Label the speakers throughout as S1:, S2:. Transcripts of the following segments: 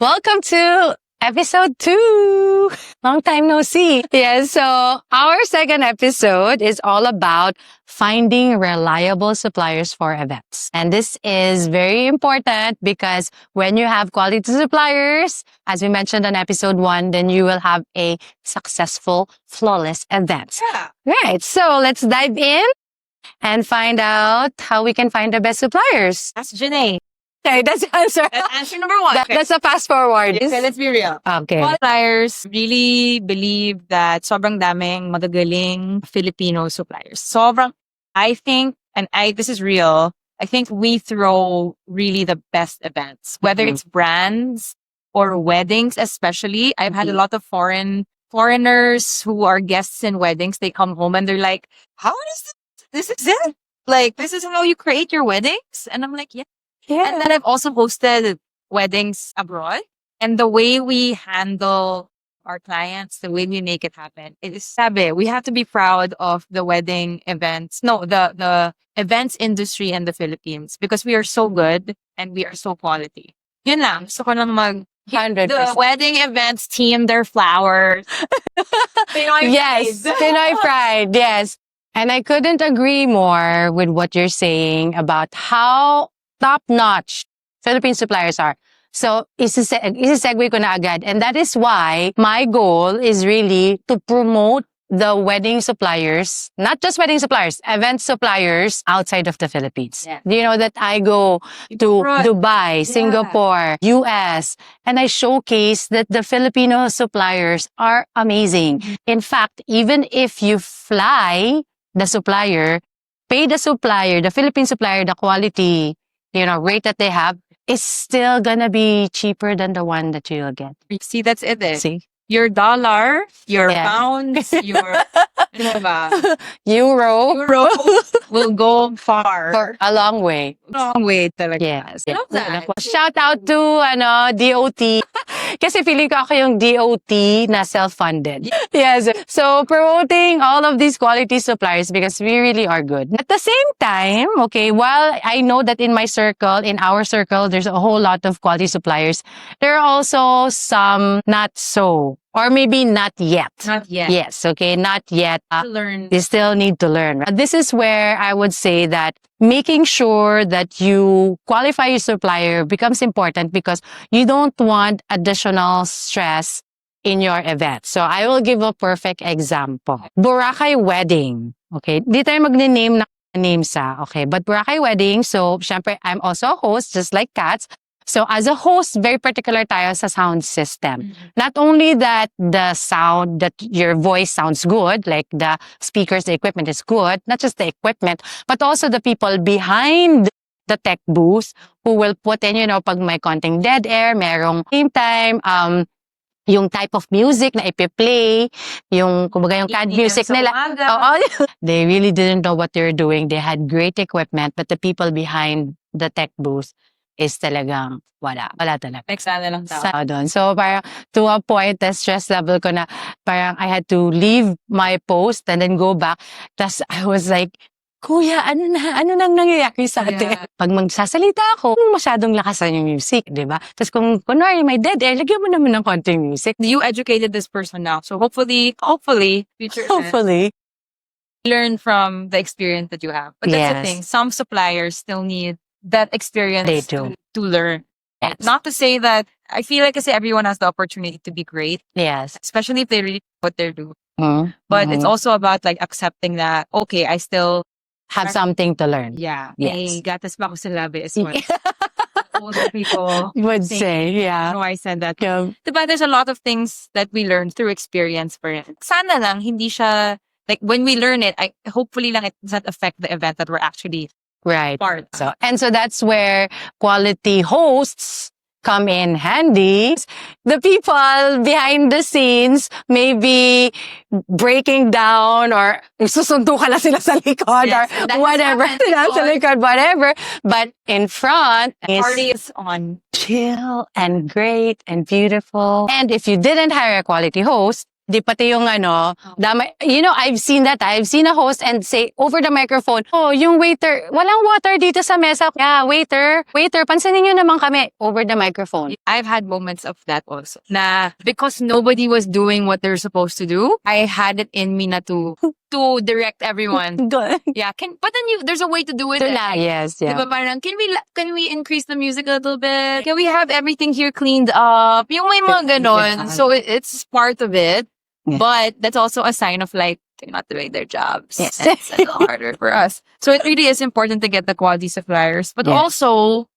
S1: Welcome to episode 2. Long time no see. Yes, so our second episode is all about finding reliable suppliers for events. And this is very important because when you have quality suppliers, as we mentioned on episode 1, then you will have a successful, flawless event.
S2: Yeah.
S1: Right, so let's dive in and find out how we can find the best suppliers.
S2: Ask Jenne.
S1: Okay, that's the answer.
S2: That's answer number 1.
S1: That's a fast forward.
S2: Okay, let's be real.
S1: Okay.
S2: Suppliers really believe that sobrang daming magagaling Filipino suppliers. I think, this is real, I think we throw really the best events, whether it's brands or weddings, especially. I've had a lot of foreigners who are guests in weddings. They come home and they're like, how is this? This is it? Like, this is how you create your weddings? And I'm like, yeah. And then I've also hosted weddings abroad. And the way we handle our clients, the way we make it happen, it is sabi. We have to be proud of the wedding events. No, the events industry in the Philippines because we are so good and we are so quality. Yun lang. So ko lang
S1: 100%.
S2: the wedding events team their flowers. Pinoy
S1: Yes,
S2: pride.
S1: Pinoy pride, yes. And I couldn't agree more with what you're saying about how top-notch Philippine suppliers are. So, isi-segue ko na agad. And that is why my goal is really to promote the wedding suppliers, not just wedding suppliers, event suppliers outside of the Philippines.
S2: Yeah.
S1: You know that I go to Dubai, Singapore, US, and I showcase that the Filipino suppliers are amazing. In fact, even if you fly the supplier, pay the supplier, the Philippine supplier, the quality, rate that they have, is still gonna be cheaper than the one that you'll get.
S2: See, that's it.
S1: See?
S2: Your dollar, your pounds, your
S1: Euro
S2: will go far.
S1: for a long way.
S2: Long way talaga.
S1: Yes.
S2: I love that.
S1: Shout out to DOT. Kasi feeling ko ako yung DOT na self-funded. Yes. So promoting all of these quality suppliers because we really are good. At the same time, okay, while I know that in our circle, there's a whole lot of quality suppliers, there are also some not so. Or maybe not yet.
S2: Not yet.
S1: Yes, okay, not yet.
S2: Learn.
S1: They still need to learn. This is where I would say that making sure that you qualify your supplier becomes important because you don't want additional stress in your event. So I will give a perfect example. Boracay wedding. Okay, di tayo magne-name na names okay? But Boracay wedding, so syempre I'm also a host just like Katz. So as a host, very particular tayo sa sound system. Not only that the sound, that your voice sounds good, like the speakers, the equipment is good, not just the equipment, but also the people behind the tech booth who will put in, pag may konting dead air, merong game time, yung type of music na ipi-play, yung CAD music nila. They really didn't know what they were doing. They had great equipment, but the people behind the tech booth is talagang wala talaga.
S2: Next na lang tao.
S1: Doon. So parang to a point, the stress level ko na parang I had to leave my post and then go back. Tapos I was like, Kuya, ano nang nangyayari sa atin? Pag magsasalita ako, masyadong lakasan yung music, di ba? Tapos kung kunwari may dead air, lagyan mo naman ng konting music.
S2: You educated this person now. So hopefully, future learn from the experience that you have. But that's the thing. Some suppliers still need that experience to learn.
S1: Yes.
S2: Not to say that, I feel like everyone has the opportunity to be great.
S1: Yes.
S2: Especially if they really know what they're doing. But it's also about like accepting that, okay, I still
S1: have something to learn.
S2: Yeah.
S1: Yes.
S2: Gatas pa ako sa labi is what older people
S1: would say. Yeah.
S2: No, I said that. Diba, there's a lot of things that we learn through experience for it. Sana lang, hindi siya, like when we learn it, hopefully lang it doesn't affect the event that we're actually part.
S1: So that's where quality hosts come in handy. The people behind the scenes may be breaking down or susundo ka lang sila sa likod or whatever. Sa likod, whatever. But in front,
S2: the party is on.
S1: Chill and great and beautiful. And if you didn't hire a quality host, Di pati yung damay, I've seen that. I've seen a host and say over the microphone, oh, yung waiter, walang water dito sa mesa. Yeah, waiter, pansinin nyo naman kami over the microphone.
S2: I've had moments of that also. Na because nobody was doing what they're supposed to do, I had it in me na to direct everyone. Yeah, but then there's a way to do it.
S1: Yes, yeah.
S2: Diba parang, can we increase the music a little bit? Can we have everything here cleaned up? Yung may mga ganon. So it's part of it.
S1: Yeah.
S2: But that's also a sign of like, they're not doing their jobs.
S1: Yes.
S2: It's a little harder for us. So it really is important to get the quality suppliers, but also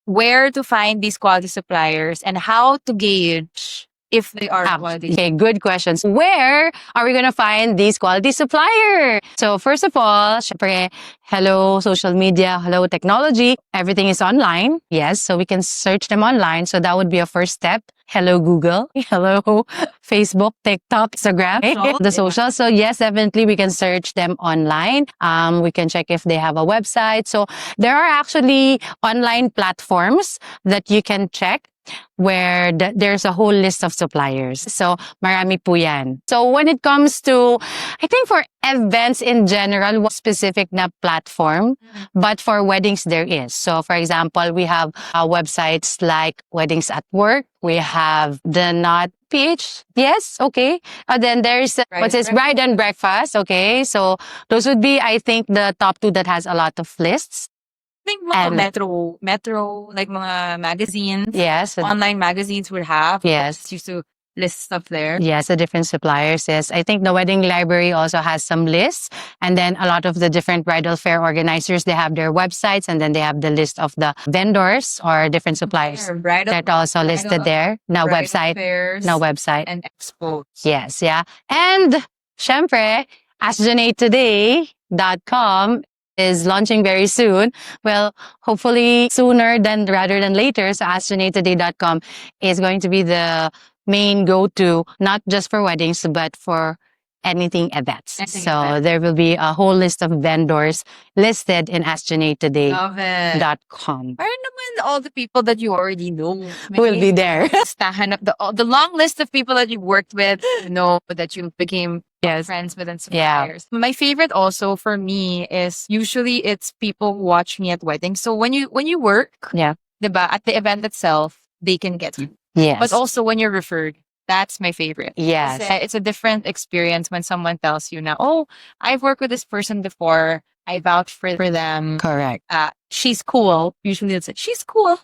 S2: where to find these quality suppliers and how to gauge if they are quality.
S1: Okay, good questions. Where are we going to find these quality suppliers? So first of all, syempre, hello social media, hello technology. Everything is online. Yes, so we can search them online. So that would be a first step. Hello Google, hello Facebook, TikTok, Instagram, the social. So yes, definitely we can search them online. We can check if they have a website. So there are actually online platforms that you can check where there's a whole list of suppliers. So marami po yan. So when it comes to, I think for events in general, what specific na platform, but for weddings there is. So for example, we have websites like Weddings at Work. We have the Not PH. Yes, okay. Then there's what's this Bride and Breakfast. Okay, so those would be, I think, the top two that has a lot of lists.
S2: I think mga Metro, like mga magazines.
S1: Yes.
S2: Online magazines would have.
S1: Yes.
S2: Used to list stuff there.
S1: Yes, the different suppliers. Yes. I think the Wedding Library also has some lists. And then a lot of the different bridal fair organizers, they have their websites and then they have the list of the vendors or different suppliers that also listed there. Now website. Now website.
S2: And expo.
S1: Yes, yeah. And syempre, AskJenneToday.com is launching very soon. Well, hopefully sooner rather than later. So AskJenneToday.com is going to be the main go-to, not just for weddings, but for anything events. There will be a whole list of vendors listed in AskJenneToday.com.
S2: Parang naman all the people that you already know
S1: will be there.
S2: The long list of people that you worked with, that you became friends with and suppliers. Yeah. My favorite also for me is usually it's people who watch me at weddings. So when you work, diba, at the event itself, they can get you.
S1: Yes.
S2: But also when you're referred, that's my favorite.
S1: Yes.
S2: It's a different experience when someone tells you now, oh, I've worked with this person before. I vouch for them.
S1: Correct.
S2: She's cool. Usually it's like, she's cool.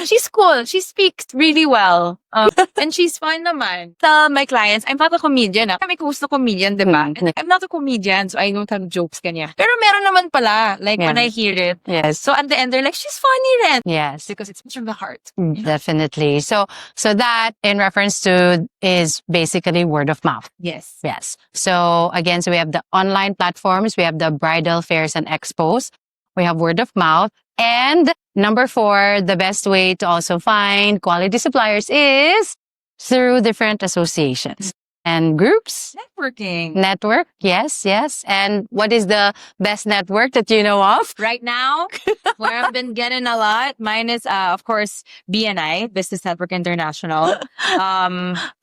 S2: She's cool. She speaks really well. And she's fun naman. Tell my clients, I'm not a comedian. May gusto comedian, diba? And I'm not a comedian, so I don't have jokes kanya. Pero meron naman pala, like when I hear it.
S1: Yes.
S2: So at the end, they're like, she's funny then.
S1: Yes.
S2: Because it's from the heart.
S1: Definitely. So that in reference to is basically word of mouth.
S2: Yes.
S1: Yes. So again, we have the online platforms, we have the bridal fairs and expos, we have word of mouth. And number 4, the best way to also find quality suppliers is through different associations and groups. Network, yes. And what is the best network that you know of?
S2: Right now, where I've been getting a lot, mine is, of course, BNI, Business Network International.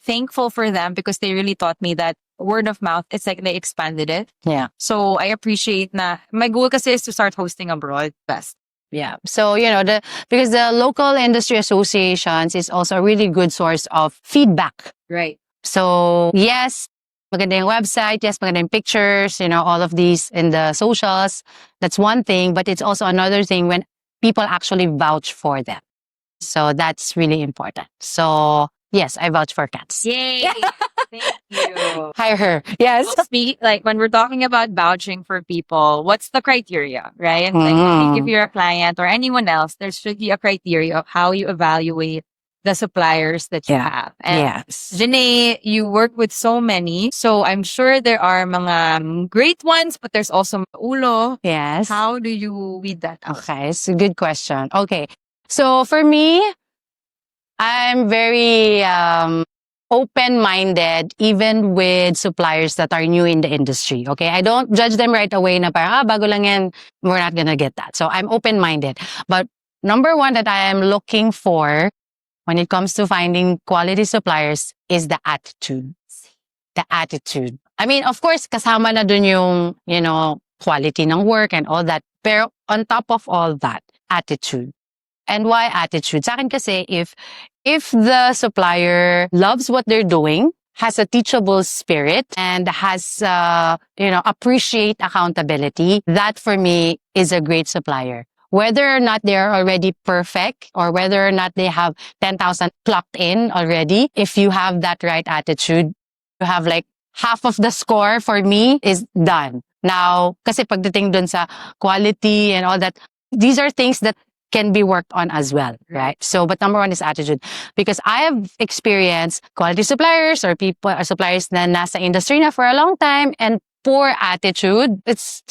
S2: Thankful for them because they really taught me that word of mouth, it's like they expanded it.
S1: Yeah.
S2: So I appreciate na. My goal kasi is to start hosting abroad best.
S1: Yeah. So, because the local industry associations is also a really good source of feedback.
S2: Right.
S1: So, yes, maganda yung website, yes, maganda yung pictures, all of these in the socials. That's one thing, but it's also another thing when people actually vouch for them. So that's really important. So, yes, I vouch for Katz.
S2: Yay! Thank you.
S1: Hire her. Yes.
S2: Like when we're talking about vouching for people, what's the criteria, right? Like I think if you're a client or anyone else, there should be a criteria of how you evaluate the suppliers that you have. And
S1: yes.
S2: Jenne, you work with so many. So I'm sure there are mga great ones, but there's also ulo.
S1: Yes.
S2: How do you weed that out?
S1: Okay, it's a good question. Okay. So for me, I'm very open-minded even with suppliers that are new in the industry. Okay, I don't judge them right away na parang, bago lang yan, we're not gonna get that. So I'm open-minded. But number 1 that I am looking for when it comes to finding quality suppliers is the attitude. the attitude. I mean, of course, kasama na dun yung, quality ng work and all that. Pero on top of all that, attitude. And why attitude? Sa akin kasi, if the supplier loves what they're doing, has a teachable spirit, and has, appreciate accountability, that for me is a great supplier. Whether or not they are already perfect or whether or not they have 10,000 clocked in already, if you have that right attitude, you have like half of the score for me is done. Now, kasi pagdating dun sa quality and all that, these are things that can be worked on as well, right? So, but number one is attitude. Because I have experienced quality suppliers or people or suppliers na nasa industry na for a long time and poor attitude. It's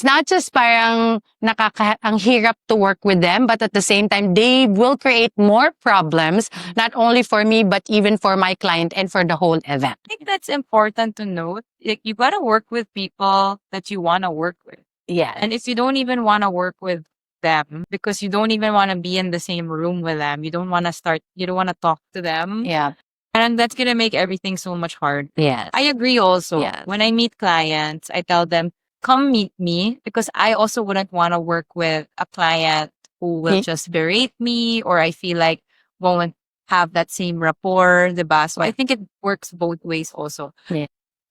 S1: not just parang ang hirap to work with them, but at the same time, they will create more problems, not only for me, but even for my client and for the whole event.
S2: I think that's important to note. Like, you gotta work with people that you wanna work with.
S1: Yeah.
S2: And if you don't even wanna work with them because you don't even want to be in the same room with them, you don't want to talk to them.
S1: Yeah.
S2: And that's going to make everything so much hard.
S1: Yes.
S2: I agree also.
S1: Yes.
S2: When I meet clients, I tell them, come meet me, because I also wouldn't want to work with a client who will just berate me, or I feel like won't have that same rapport, diba? So I think it works both ways also.
S1: Yeah.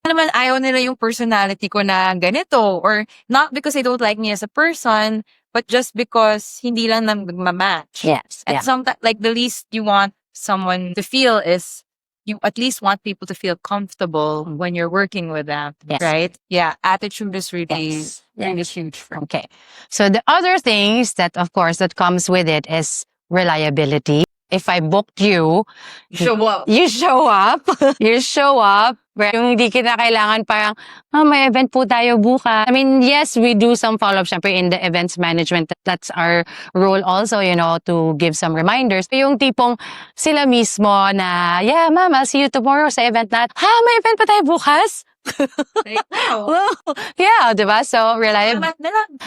S2: Naman ayaw nila yung personality ko na ganito, or not because they don't like me as a person, but just because hindi lang nagmamatch.
S1: Yes.
S2: And sometimes, like, the least you want someone to feel is you at least want people to feel comfortable when you're working with them, right? Yeah, attitude is really huge.
S1: Okay. So the other things that, of course, that comes with it is reliability. If I booked you,
S2: Show up.
S1: You show up. You show up. Yung hindi kita kailangan parang, may event po tayo bukas. I mean, yes, we do some follow-up syempre in the events management. That's our role also, to give some reminders. Yung tipong sila mismo na, yeah, ma'am, I'll see you tomorrow sa event na, may event pa tayo bukas?
S2: Wow.
S1: Yeah, diba? So, reliable.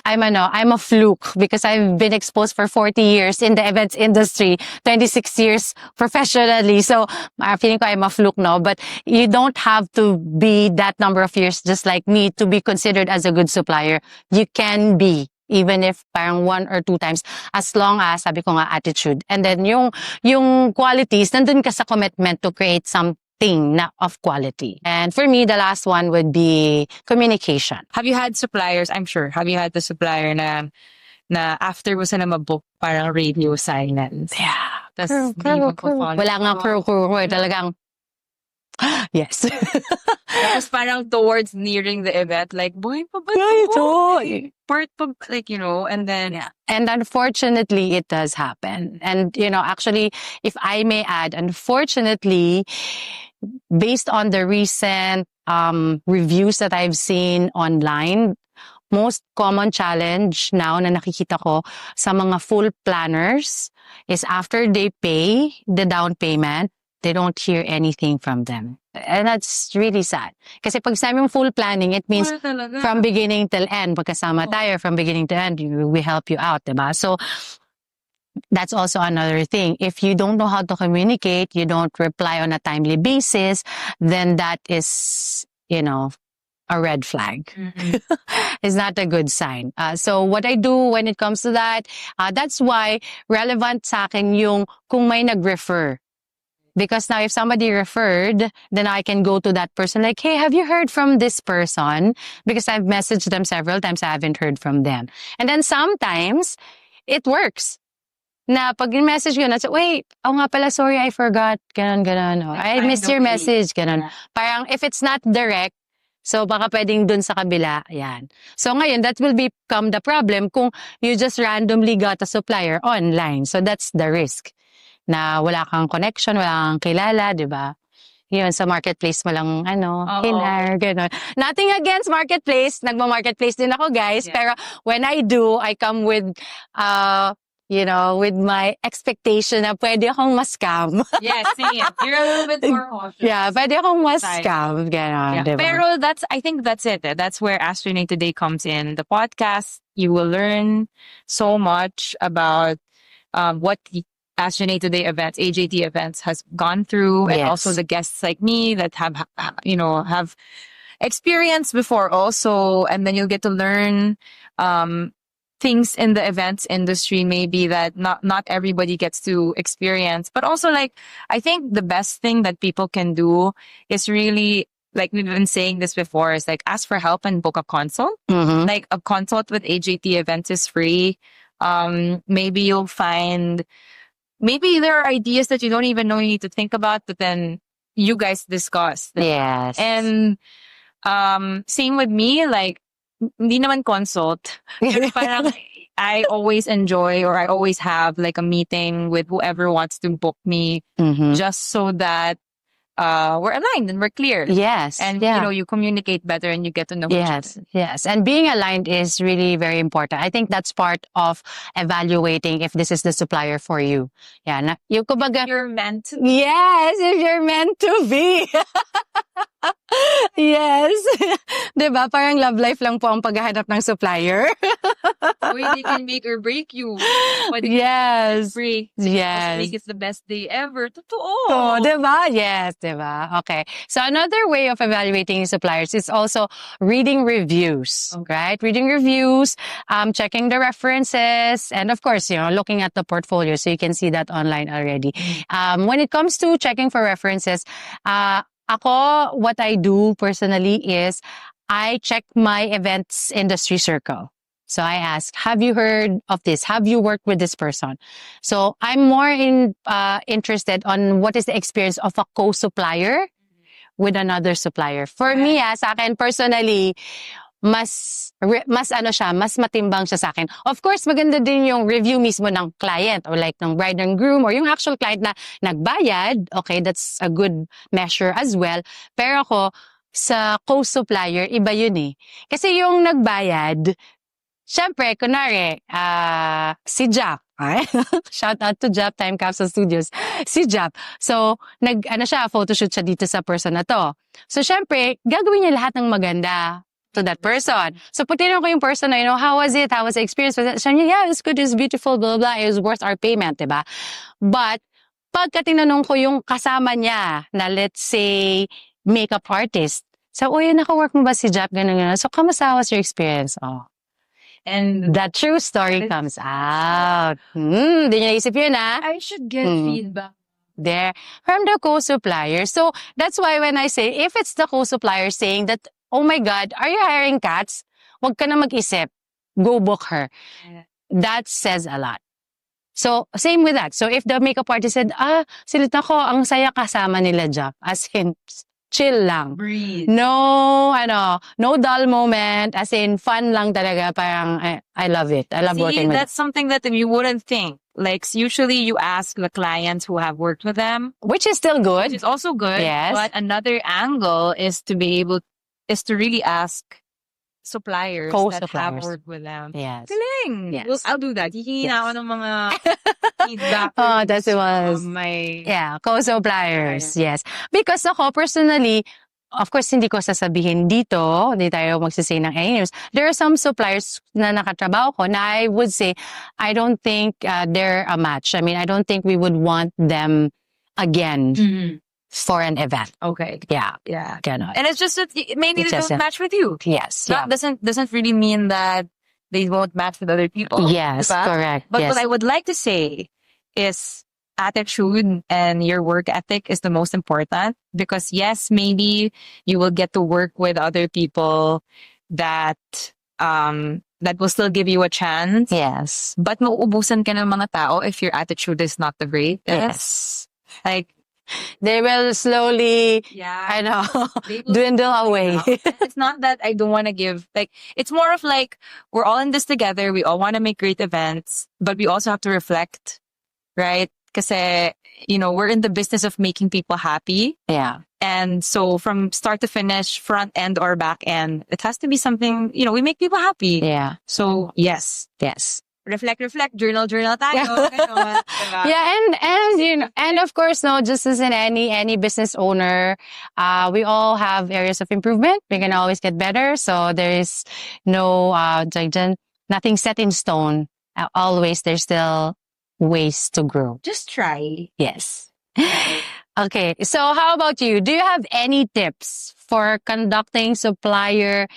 S1: I'm a fluke because I've been exposed for 40 years in the events industry, 26 years professionally. So, feeling ko I'm a fluke now. But you don't have to be that number of years just like me to be considered as a good supplier. You can be, even if parang 1 or 2 times, as long as, sabi ko nga, attitude. And then yung qualities, nandun ka sa commitment to create something of quality. And for me, the last one would be communication.
S2: Have you had suppliers, I'm sure, have you had the supplier na after mo sila mabook, parang radio silence?
S1: Yeah.
S2: Tas,
S1: wala nga crew. Talagang, yes.
S2: Tapos parang towards nearing the event, like, boy, pa ba ito? Part pa, like, and then...
S1: Yeah. And unfortunately, it does happen. And, actually, if I may add, unfortunately, based on the recent reviews that I've seen online, most common challenge now na nakikita ko sa mga full planners is after they pay the down payment, they don't hear anything from them. And that's really sad. Kasi pag sabi mong full planning, it means from beginning till end. Pagkasama tayo, from beginning to end, we help you out, diba? So, that's also another thing. If you don't know how to communicate, you don't reply on a timely basis, then that is, a red flag. It's not a good sign. So what I do when it comes to that, that's why relevant sa akin yung kung may nag-refer. Because now if somebody referred, then I can go to that person like, hey, have you heard from this person? Because I've messaged them several times, I haven't heard from them. And then sometimes, it works. Na pag message ko na, so, wait, nga pala, sorry, I forgot. Ganon. Or, I missed your message. Ganon. Yeah. Parang if it's not direct, so baka pwedeng dun sa kabila, yan. So ngayon, that will become the problem kung you just randomly got a supplier online. So that's the risk. Na wala kang connection, wala kang kilala, di ba? Yun, sa marketplace mo lang, in-hire, gano'n. Nothing against marketplace. Nagma-marketplace din ako, guys. Yeah. Pero when I do, I come with, with my expectation na pwede akong ma-scam.
S2: Yes, same. You're a little bit more cautious.
S1: Yeah, pwede akong ma-scam. Gano'n,
S2: yeah.
S1: diba?
S2: Pero I think that's it. That's where Ask Jenne Today comes in. The podcast, you will learn so much about what Ask Jenne Today events, AJT events has gone through, and
S1: Yes.
S2: also the guests like me that have experience before also, and then you'll get to learn things in the events industry maybe that not everybody gets to experience. But also, like, I think the best thing that people can do is really, like we've been saying this before, is like ask for help and book a consult.
S1: Mhm.
S2: Like a consult with AJT events is free. Maybe you'll find, maybe there are ideas that you don't even know you need to think about, but then you guys discuss.
S1: Yes.
S2: And same with me, like, hindi naman consult. Pero parang I always enjoy, or I always have like a meeting with whoever wants to book me,
S1: Mhm.
S2: just so that we're aligned and we're clear.
S1: Yes.
S2: And
S1: yeah.
S2: you communicate better and you get to know each other.
S1: Yes, yes. And being aligned is really very important. I think that's part of evaluating if this is the supplier for you. Yeah. Yung kumbaga,
S2: You're meant to.
S1: yes, if you're meant to be. Yes. 'Di ba? Parang love life lang po ang paghahanap ng supplier.
S2: Or they can make or break you. But
S1: Yes.
S2: break.
S1: Yes.
S2: Make it the best day ever. Totoo.
S1: Oh, diba? Yes, diba? Okay. So another way of evaluating suppliers is also reading reviews, right? Reading reviews, checking the references, and of course, looking at the portfolio. So you can see that online already. When it comes to checking for references, ako, what I do personally is I check my events industry circle. So I ask, have you heard of this? Have you worked with this person? So I'm more interested on what is the experience of a co-supplier with another supplier. For me, sa akin personally, mas matimbang siya sa akin. Of course, maganda din yung review mismo ng client, or like ng bride and groom, or yung actual client na nagbayad. Okay, that's a good measure as well. Pero ako, sa co-supplier, iba yun eh. Kasi yung nagbayad, syempre, kunwari, si Jack. Shout out to Jap, Time Capsule Studios. Si Jap. So, photoshoot siya dito sa person na to. So, syempre, gagawin niya lahat ng maganda to that person. So, pag tinanong ko yung person na, how was it? How was the experience? Sabi niya, yeah, it's good, it's beautiful, blah, blah, it was worth our payment, diba? But, pagka tinanong ko yung kasama niya na, let's say, makeup artist, so, naka-work mo ba si Jap? Ganun. So, kamusta was your experience? Oh. And the true story comes out. Di niya naisip yun,
S2: I should get feedback
S1: there from the co-supplier. So that's why when I say, if it's the co-supplier saying that, oh my God, are you hiring Katz? Huwag ka na mag-isip. Go book her. That says a lot. So, same with that. So, if the makeup artist said, silita ko, ang saya kasama nila, Jack. As in, chill lang.
S2: Breathe.
S1: No dull moment. As in, fun lang talaga. Parang, I love it. I love working with
S2: that's something that you wouldn't think. Like, usually you ask the clients who have worked with them.
S1: Which is still good.
S2: Which is also good.
S1: Yes.
S2: But another angle is to really ask suppliers that have worked with them.
S1: Yes.
S2: Galing.
S1: Yes.
S2: Well, I'll do that. Hihingi na ako ng mga feedback.
S1: That was
S2: my...
S1: Yeah, co-suppliers. Yes. Because ako, personally, of course, hindi ko sasabihin dito, hindi tayo magsasay ng any news. There are some suppliers na nakatrabaho ko na I would say, I don't think they're a match. I mean, I don't think we would want them again for an event.
S2: Okay.
S1: Yeah.
S2: Yeah.
S1: Ganon.
S2: And it's just that maybe they don't match with you.
S1: Yes.
S2: That doesn't really mean that they won't match with other people.
S1: Yes,
S2: diba?
S1: correct.
S2: But
S1: yes.
S2: what I would like to say is attitude and your work ethic is the most important, because yes, maybe you will get to work with other people that will still give you a chance.
S1: Yes.
S2: But mauubusan ka ng mga tao if your attitude is not the greatest.
S1: Yes.
S2: Like,
S1: they will slowly, dwindle away.
S2: It's not that I don't want to give, like, it's more of like, we're all in this together. We all want to make great events, but we also have to reflect, right? Kasi, we're in the business of making people happy. Yeah. And so from start to finish, front end or back end, it has to be something, we make people happy.
S1: Yeah.
S2: So, yes.
S1: Yes.
S2: Reflect, journal tayo. Ganon, diba?
S1: Yeah, and of course, just as in any business owner, we all have areas of improvement. We can always get better. So there is no, nothing set in stone. Always there's still ways to grow.
S2: Just try.
S1: Yes. Okay. So how about you? Do you have any tips for conducting supplier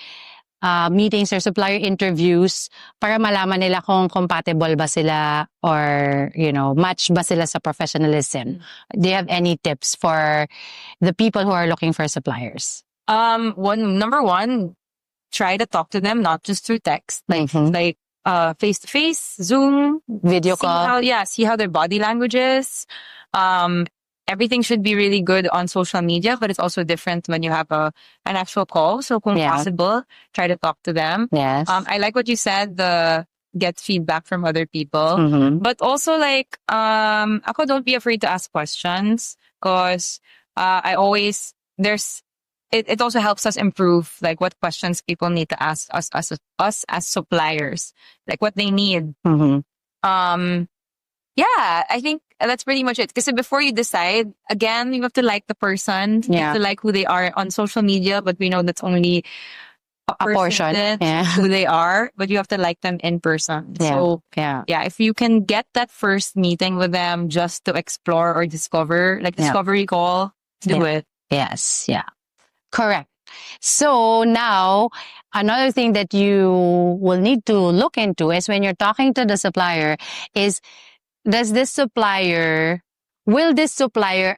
S1: meetings or supplier interviews para malaman nila kung compatible ba sila or, match ba sila sa professionalism? Do you have any tips for the people who are looking for suppliers?
S2: Number one, try to talk to them, not just through text, like face to face, Zoom,
S1: Video call.
S2: See how their body language is. Everything should be really good on social media, but it's also different when you have an actual call. So, kung possible, try to talk to them.
S1: Yes.
S2: I like what you said, the get feedback from other people. But also, like, ako, don't be afraid to ask questions, because it also helps us improve, like, what questions people need to ask us as suppliers, like what they need. I think that's pretty much it. Because before you decide, again, you have to like the person. You have to like who they are on social media, but we know that's only a portion who they are, but you have to like them in person. So, if you can get that first meeting with them just to explore or discover, like discovery call, do it.
S1: Yes, correct. So now, another thing that you will need to look into is when you're talking to the supplier is, will this supplier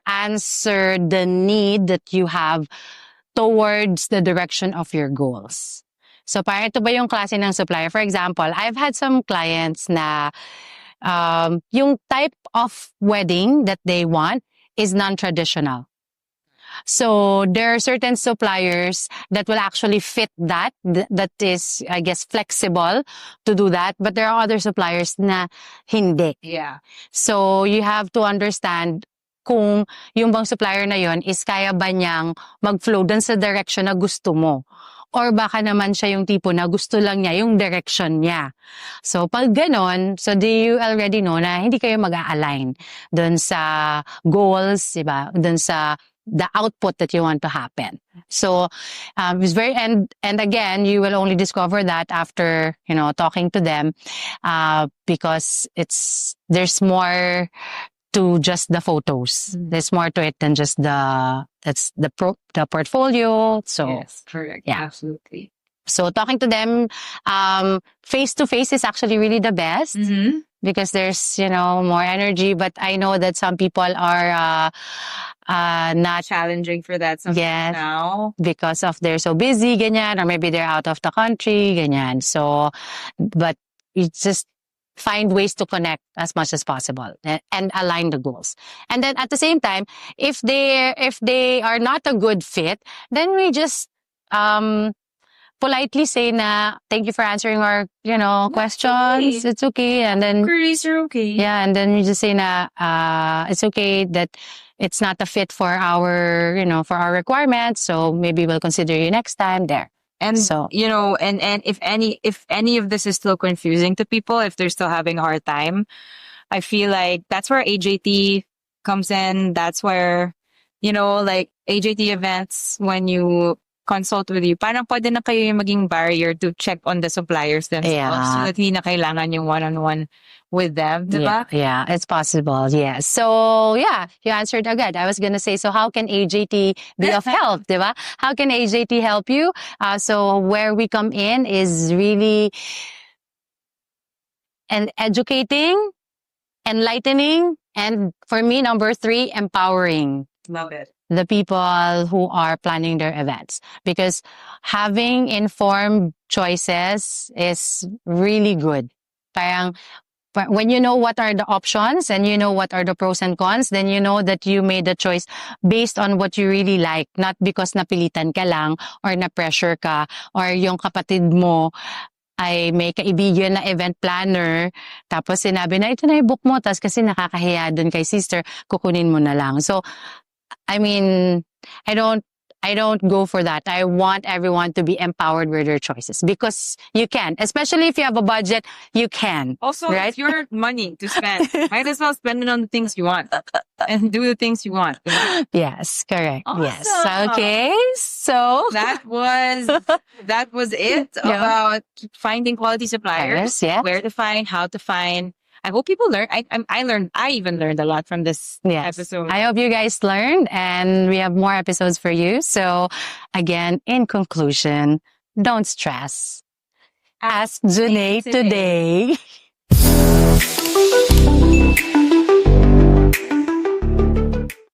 S1: answer the need that you have towards the direction of your goals? So, parang ito ba yung klase ng supplier? For example, I've had some clients na yung type of wedding that they want is non-traditional. So there are certain suppliers that will actually fit that is, I guess, flexible to do that. But there are other suppliers na hindi.
S2: Yeah.
S1: So you have to understand kung yung bang supplier na yon is kaya ba niyang mag-flow dun sa direction na gusto mo. Or baka naman siya yung tipo na gusto lang niya yung direction niya. So pag ganon, so do you already know na hindi kayo mag-a-align dun sa goals, diba? Dun sa the output that you want to happen. So, it's very, and again, you will only discover that after, talking to them, because there's more to just the photos. There's more to it than just the portfolio. So,
S2: yes, correct. Yeah. Absolutely.
S1: So talking to them, face to face is actually really the best. Because there's, more energy. But I know that some people are not
S2: challenging for that sometimes now.
S1: Because of they're so busy, ganyan, or maybe they're out of the country, ganyan. So, but you just find ways to connect as much as possible and align the goals. And then at the same time, if they are not a good fit, then we just politely say na, thank you for answering our, questions.
S2: Okay.
S1: It's okay. And then
S2: queries are okay.
S1: Yeah, and then you just say na, it's okay that it's not a fit for our, for our requirements. So maybe we'll consider you next time there.
S2: And
S1: so,
S2: and if any of this is still confusing to people, if they're still having a hard time, I feel like that's where AJT comes in. That's where, like AJT events, when you consult with you, parang pwede na kayo yung maging barrier to check on the suppliers themselves, so that hindi na kailangan yung one-on-one with them, diba?
S1: Yeah, it's possible. Yeah. So, you answered agad. I was gonna say, so how can AJT be of help, diba? How can AJT help you? So where we come in is really educating, enlightening, and for me, number 3, empowering.
S2: Love it.
S1: The people who are planning their events, because having informed choices is really good. Parang when you know what are the options and you know what are the pros and cons, then you know that you made a choice based on what you really like, not because napilitan ka lang or na-pressure ka or yung kapatid mo ay may kaibigan na event planner, tapos sinabi na ito na i-book mo, tapos kasi nakakahiya dun kay sister, kukunin mo na lang. So, I mean, I don't go for that. I want everyone to be empowered with their choices, because you can, especially if you have a budget, you can.
S2: Also,
S1: right?
S2: It's your money to spend. Might as well spend it on the things you want and do the things you want.
S1: Yes, correct.
S2: Awesome.
S1: Yes. Okay. So
S2: that was it about finding quality suppliers.
S1: Yeah.
S2: Where to find, how to find. I hope people learn. I even learned a lot from this
S1: Yes.
S2: episode.
S1: I hope you guys learned, and we have more episodes for you. So again, in conclusion, don't stress. Ask Jenne today.